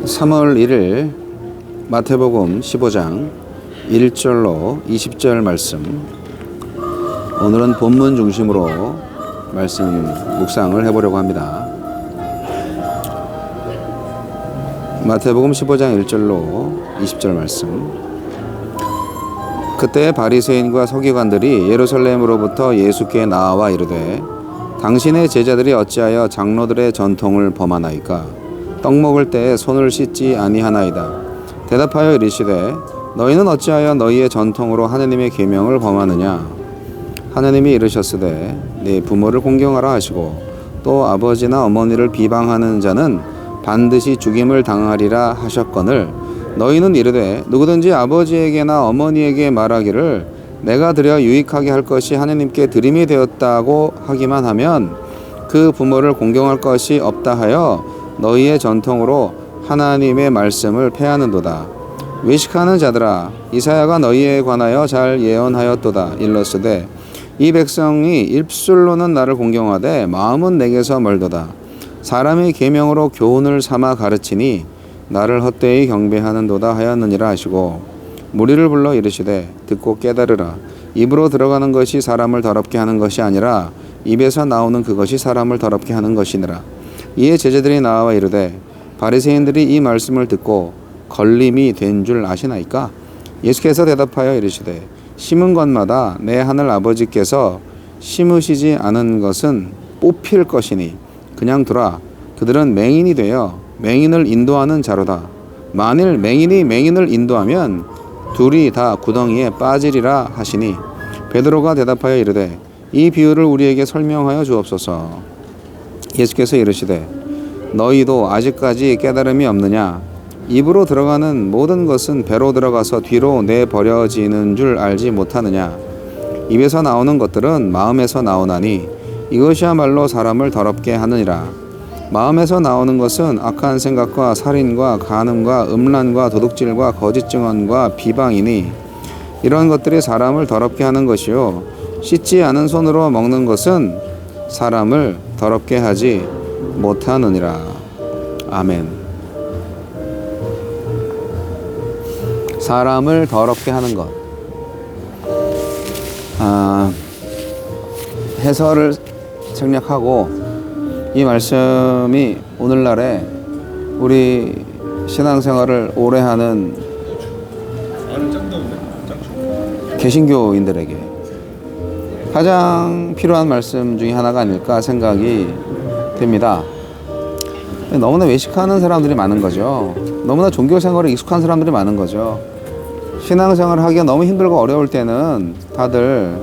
3월 1일 마태복음 15장 1절로 20절 말씀, 오늘은 본문 중심으로 말씀 묵상을 해보려고 합니다. 마태복음 15장 1절로 20절 말씀. 그때 바리새인과 서기관들이 예루살렘으로부터 예수께 나와 이르되, 당신의 제자들이 어찌하여 장로들의 전통을 범하나이까? 떡 먹을 때에 손을 씻지 아니하나이다. 대답하여 이르시되, 너희는 어찌하여 너희의 전통으로 하느님의 계명을 범하느냐? 하느님이 이르셨으되, 네 부모를 공경하라 하시고, 또 아버지나 어머니를 비방하는 자는 반드시 죽임을 당하리라 하셨거늘, 너희는 이르되 누구든지 아버지에게나 어머니에게 말하기를 내가 드려 유익하게 할 것이 하느님께 드림이 되었다고 하기만 하면 그 부모를 공경할 것이 없다 하여 너희의 전통으로 하나님의 말씀을 폐하는도다. 외식하는 자들아, 이사야가 너희에 관하여 잘 예언하였도다. 일렀으되, 이 백성이 입술로는 나를 공경하되 마음은 내게서 멀도다. 사람의 계명으로 교훈을 삼아 가르치니 나를 헛되이 경배하는도다 하였느니라 하시고, 무리를 불러 이르시되, 듣고 깨달으라. 입으로 들어가는 것이 사람을 더럽게 하는 것이 아니라 입에서 나오는 그것이 사람을 더럽게 하는 것이니라. 이에 제자들이 나와 이르되, 바리새인들이 이 말씀을 듣고 걸림이 된 줄 아시나이까? 예수께서 대답하여 이르시되, 심은 것마다 내 하늘 아버지께서 심으시지 않은 것은 뽑힐 것이니 그냥 두라. 그들은 맹인이 되어 맹인을 인도하는 자로다. 만일 맹인이 맹인을 인도하면 둘이 다 구덩이에 빠지리라 하시니, 베드로가 대답하여 이르되, 이 비유를 우리에게 설명하여 주옵소서. 예수께서 이르시되, 너희도 아직까지 깨달음이 없느냐? 입으로 들어가는 모든 것은 배로 들어가서 뒤로 내버려지는 줄 알지 못하느냐? 입에서 나오는 것들은 마음에서 나오나니 이것이야말로 사람을 더럽게 하느니라. 마음에서 나오는 것은 악한 생각과 살인과 간음과 음란과 도둑질과 거짓 증언과 비방이니 이런 것들이 사람을 더럽게 하는 것이요, 씻지 않은 손으로 먹는 것은 사람을 더럽게 하지 못하느니라. 아멘. 사람을 더럽게 하는 것. 해설을 생략하고 이 말씀이 오늘날에 우리 신앙생활을 오래 하는 개신교인들에게 가장 필요한 말씀 중에 하나가 아닐까 생각이 됩니다. 너무나 외식하는 사람들이 많은 거죠. 너무나 종교생활에 익숙한 사람들이 많은 거죠. 신앙생활을 하기가 너무 힘들고 어려울 때는 다들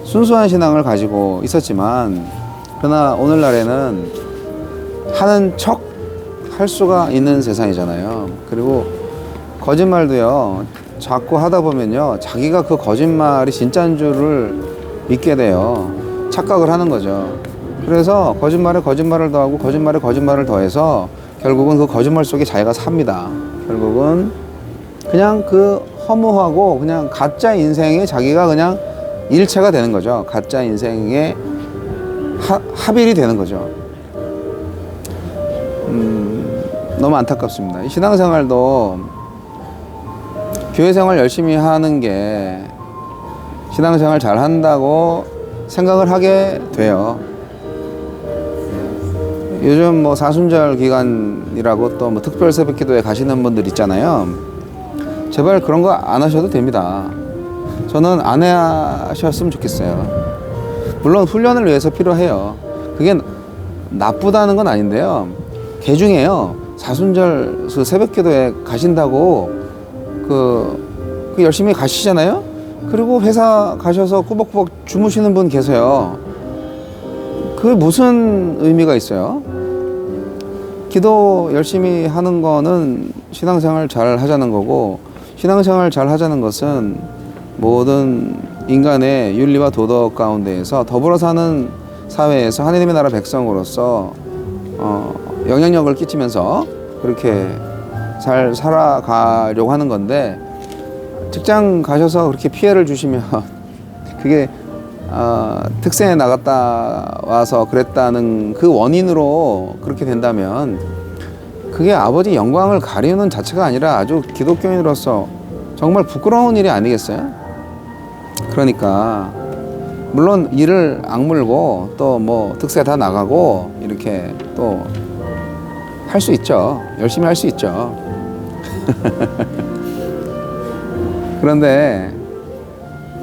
순수한 신앙을 가지고 있었지만, 그러나 오늘날에는 하는 척 할 수가 있는 세상이잖아요. 그리고 거짓말도요, 자꾸 하다 보면요, 자기가 그 거짓말이 진짜인 줄을 믿게 돼요. 착각을 하는 거죠. 그래서 거짓말에 거짓말을 더하고 거짓말에 거짓말을 더해서 결국은 그 거짓말 속에 자기가 삽니다. 결국은 그냥 그 허무하고 그냥 가짜 인생에 자기가 그냥 일체가 되는 거죠. 가짜 인생에 합일이 되는 거죠. 너무 안타깝습니다. 이 신앙생활도 교회생활 열심히 하는 게 신앙생활 잘 한다고 생각을 하게 돼요. 요즘 뭐 사순절 기간이라고 또 뭐 특별 새벽 기도에 가시는 분들 있잖아요. 제발 그런 거 안 하셔도 됩니다. 저는 안 하셨으면 좋겠어요. 물론 훈련을 위해서 필요해요. 그게 나쁘다는 건 아닌데요. 개중에요, 사순절 그 새벽 기도에 가신다고 그 열심히 가시잖아요. 그리고 회사 가셔서 꾸벅꾸벅 주무시는 분 계세요. 그게 무슨 의미가 있어요? 기도 열심히 하는 거는 신앙생활 잘 하자는 거고, 신앙생활 잘 하자는 것은 모든 인간의 윤리와 도덕 가운데에서 더불어 사는 사회에서 하느님의 나라 백성으로서 영향력을 끼치면서 그렇게 잘 살아가려고 하는 건데, 직장 가셔서 그렇게 피해를 주시면 그게 특세에 나갔다 와서 그랬다는 그 원인으로 그렇게 된다면 그게 아버지 영광을 가리는 자체가 아니라 아주 기독교인으로서 정말 부끄러운 일이 아니겠어요? 그러니까 물론 일을 악물고 또 뭐 득세 다 나가고 이렇게 또 할 수 있죠. 열심히 할 수 있죠. 그런데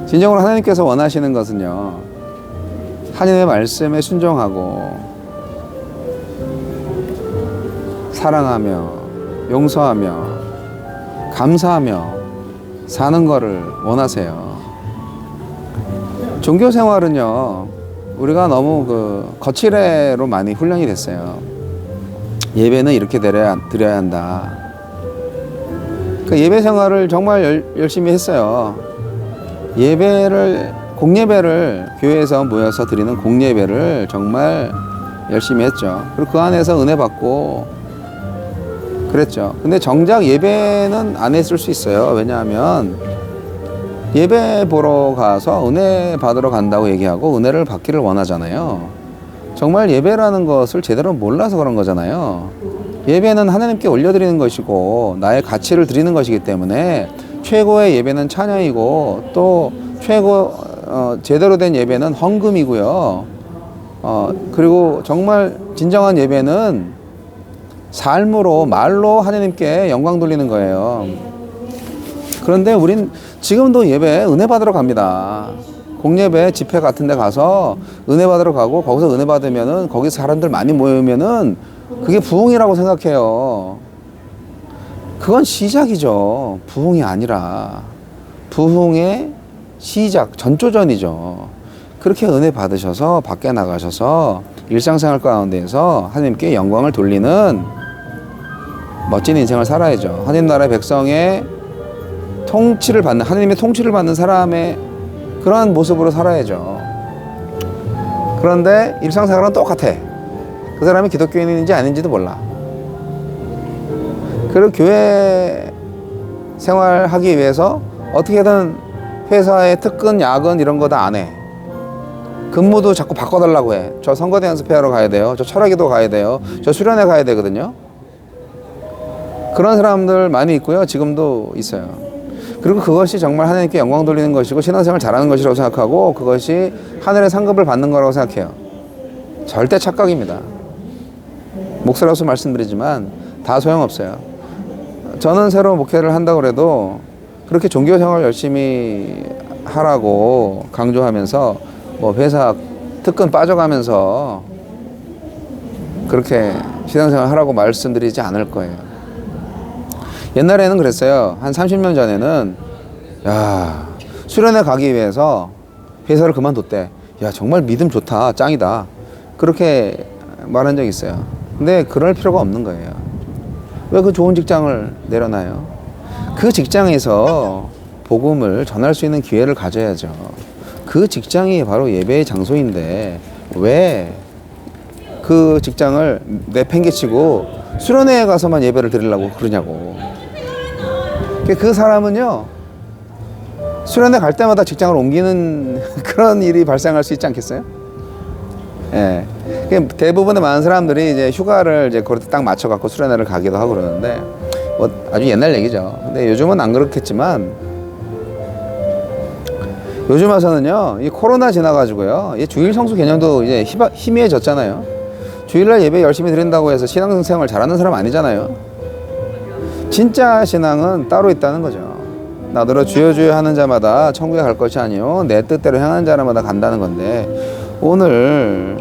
진정으로 하나님께서 원하시는 것은요, 하나님의 말씀에 순종하고 사랑하며 용서하며 감사하며 사는 거를 원하세요. 종교 생활은요, 우리가 너무 거칠애로 많이 훈련이 됐어요. 예배는 이렇게 드려야 한다. 그 예배 생활을 정말 열심히 했어요. 공예배를 교회에서 모여서 드리는 공예배를 정말 열심히 했죠. 그리고 그 안에서 은혜 받고 그랬죠. 근데 정작 예배는 안 했을 수 있어요. 왜냐하면 예배 보러 가서 은혜 받으러 간다고 얘기하고 은혜를 받기를 원하잖아요. 정말 예배라는 것을 제대로 몰라서 그런 거잖아요. 예배는 하나님께 올려드리는 것이고 나의 가치를 드리는 것이기 때문에 최고의 예배는 찬양이고 또 제대로 된 예배는 헌금이고요. 그리고 정말 진정한 예배는 삶으로, 말로 하나님께 영광 돌리는 거예요. 그런데 우린 지금도 예배 은혜 받으러 갑니다. 공예배 집회 같은 데 가서 은혜 받으러 가고 거기서 은혜 받으면은 거기서 사람들 많이 모이면은 그게 부흥이라고 생각해요. 그건 시작이죠. 부흥이 아니라 부흥의 시작, 전조전이죠. 그렇게 은혜 받으셔서 밖에 나가셔서 일상생활 가운데에서 하나님께 영광을 돌리는 멋진 인생을 살아야죠. 하나님 나라의 백성의 하나님의 통치를 받는 사람의 그런 모습으로 살아야죠. 그런데 일상생활은 똑같아. 그 사람이 기독교인인지 아닌지도 몰라. 그리고 교회 생활하기 위해서 어떻게든 회사의 특근, 야근 이런 거 다 안 해. 근무도 자꾸 바꿔달라고 해. 저 선거대 연습회하러 가야 돼요. 저 철학기도 가야 돼요. 저 수련회 가야 되거든요. 그런 사람들 많이 있고요. 지금도 있어요. 그리고 그것이 정말 하나님께 영광 돌리는 것이고 신앙생활 잘하는 것이라고 생각하고 그것이 하늘의 상급을 받는 거라고 생각해요. 절대 착각입니다. 목사로서 말씀드리지만 다 소용없어요. 저는 새로 목회를 한다고 해도 그렇게 종교생활 열심히 하라고 강조하면서 뭐 회사 특근 빠져가면서 그렇게 신앙생활 하라고 말씀드리지 않을 거예요. 옛날에는 그랬어요. 한 30년 전에는 수련회 가기 위해서 회사를 그만뒀대. 야, 정말 믿음 좋다, 짱이다, 그렇게 말한 적이 있어요. 근데 그럴 필요가 없는 거예요. 왜 그 좋은 직장을 내려놔요? 그 직장에서 복음을 전할 수 있는 기회를 가져야죠. 그 직장이 바로 예배의 장소인데 왜 그 직장을 내팽개치고 수련회에 가서만 예배를 드리려고 그러냐고. 그 사람은요, 수련회 갈 때마다 직장을 옮기는 그런 일이 발생할 수 있지 않겠어요? 예. 대부분의 많은 사람들이 이제 휴가를 이제 그렇게 딱 맞춰갖고 수련회를 가기도 하고 그러는데, 뭐 아주 옛날 얘기죠. 근데 요즘은 안 그렇겠지만, 요즘 와서는요, 이 코로나 지나가지고요, 이 주일 성수 개념도 이제 희미해졌잖아요. 주일날 예배 열심히 드린다고 해서 신앙생활 잘하는 사람 아니잖아요. 진짜 신앙은 따로 있다는 거죠. 나더러 주여 주여 하는 자마다 천국에 갈 것이 아니요 내 뜻대로 행하는 자마다 간다는 건데, 오늘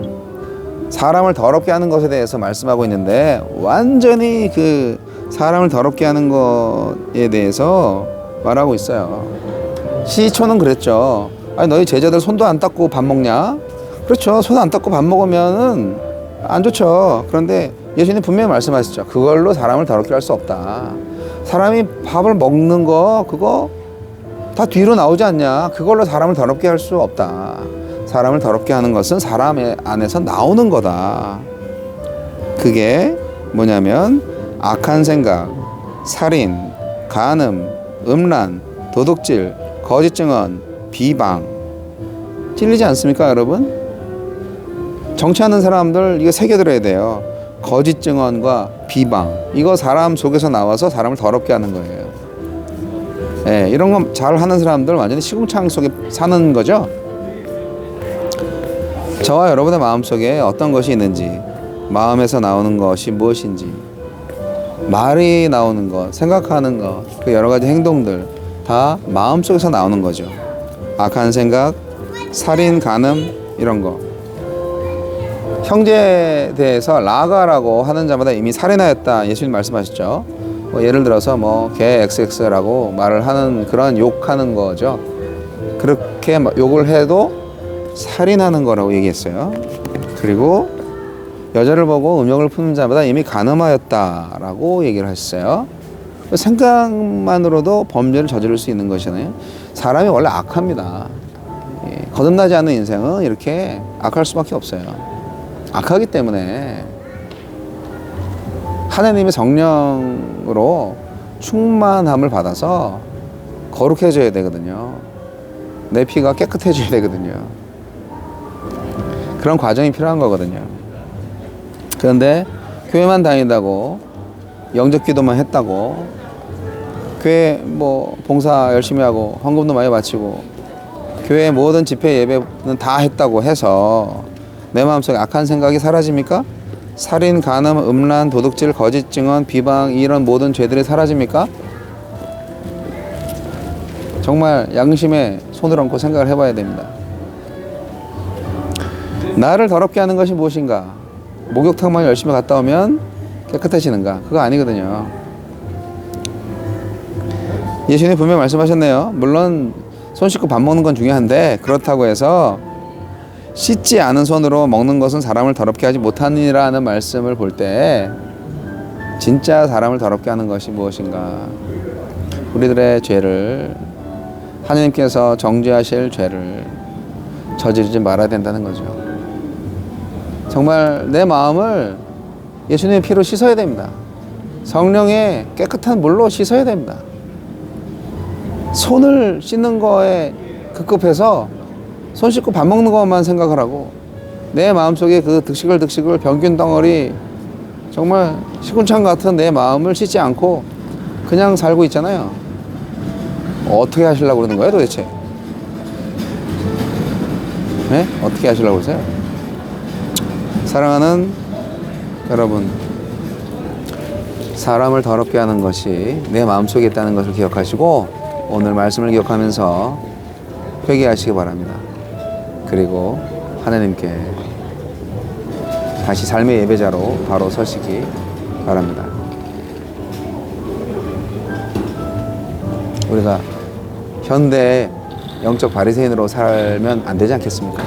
사람을 더럽게 하는 것에 대해서 말씀하고 있는데 완전히 그 사람을 더럽게 하는 것에 대해서 말하고 있어요. 시초는 그랬죠. 아니, 너희 제자들 손도 안 닦고 밥 먹냐? 그렇죠. 손 안 닦고 밥 먹으면은 안 좋죠. 그런데 예수님 분명히 말씀하셨죠. 그걸로 사람을 더럽게 할 수 없다. 사람이 밥을 먹는 거 그거 다 뒤로 나오지 않냐. 그걸로 사람을 더럽게 할 수 없다. 사람을 더럽게 하는 것은 사람 안에서 나오는 거다. 그게 뭐냐면 악한 생각, 살인, 간음, 음란, 도둑질, 거짓 증언, 비방. 찔리지 않습니까, 여러분? 정치하는 사람들 이거 새겨들어야 돼요. 거짓 증언과 비방, 이거 사람 속에서 나와서 사람을 더럽게 하는 거예요. 예, 이런 거 잘하는 사람들 완전히 시궁창 속에 사는 거죠. 저와 여러분의 마음속에 어떤 것이 있는지, 마음에서 나오는 것이 무엇인지, 말이 나오는 것, 생각하는 것, 그 여러 가지 행동들 다 마음속에서 나오는 거죠. 악한 생각, 살인, 간음 이런 거. 형제에 대해서 라가라고 하는 자마다 이미 살인하였다, 예수님 말씀하셨죠. 뭐 예를 들어서 걔 XX라고 말을 하는, 그런 욕하는 거죠. 그렇게 욕을 해도 살인하는 거라고 얘기했어요. 그리고 여자를 보고 음욕을 품는 자마다 이미 간음하였다라고 얘기를 하셨어요. 생각만으로도 범죄를 저지를 수 있는 것이잖아요. 사람이 원래 악합니다. 거듭나지 않는 인생은 이렇게 악할 수밖에 없어요. 악하기 때문에 하나님의 성령으로 충만함을 받아서 거룩해져야 되거든요. 내 피가 깨끗해져야 되거든요. 그런 과정이 필요한 거거든요. 그런데 교회만 다닌다고, 영접 기도만 했다고, 교회 봉사 열심히 하고 헌금도 많이 바치고 교회 모든 집회 예배는 다 했다고 해서 내 마음속에 악한 생각이 사라집니까? 살인, 간음, 음란, 도둑질, 거짓 증언, 비방, 이런 모든 죄들이 사라집니까? 정말 양심에 손을 얹고 생각을 해봐야 됩니다. 나를 더럽게 하는 것이 무엇인가? 목욕탕만 열심히 갔다 오면 깨끗해지는가? 그거 아니거든요. 예수님이 분명히 말씀하셨네요. 물론 손 씻고 밥 먹는 건 중요한데, 그렇다고 해서 씻지 않은 손으로 먹는 것은 사람을 더럽게 하지 못하니라는 말씀을 볼 때 진짜 사람을 더럽게 하는 것이 무엇인가? 우리들의 죄를, 하나님께서 정죄하실 죄를 저지르지 말아야 된다는 거죠. 정말 내 마음을 예수님의 피로 씻어야 됩니다. 성령의 깨끗한 물로 씻어야 됩니다. 손을 씻는 거에 급급해서 손 씻고 밥 먹는 것만 생각을 하고 내 마음속에 그 득식을 병균 덩어리, 정말 시궁창 같은 내 마음을 씻지 않고 그냥 살고 있잖아요. 어떻게 하시려고 그러는 거예요 도대체? 네? 어떻게 하시려고 그러세요? 사랑하는 여러분, 사람을 더럽게 하는 것이 내 마음속에 있다는 것을 기억하시고 오늘 말씀을 기억하면서 회개하시기 바랍니다. 그리고 하나님께 다시 삶의 예배자로 바로 서시기 바랍니다. 우리가 현대 영적 바리새인으로 살면 안 되지 않겠습니까?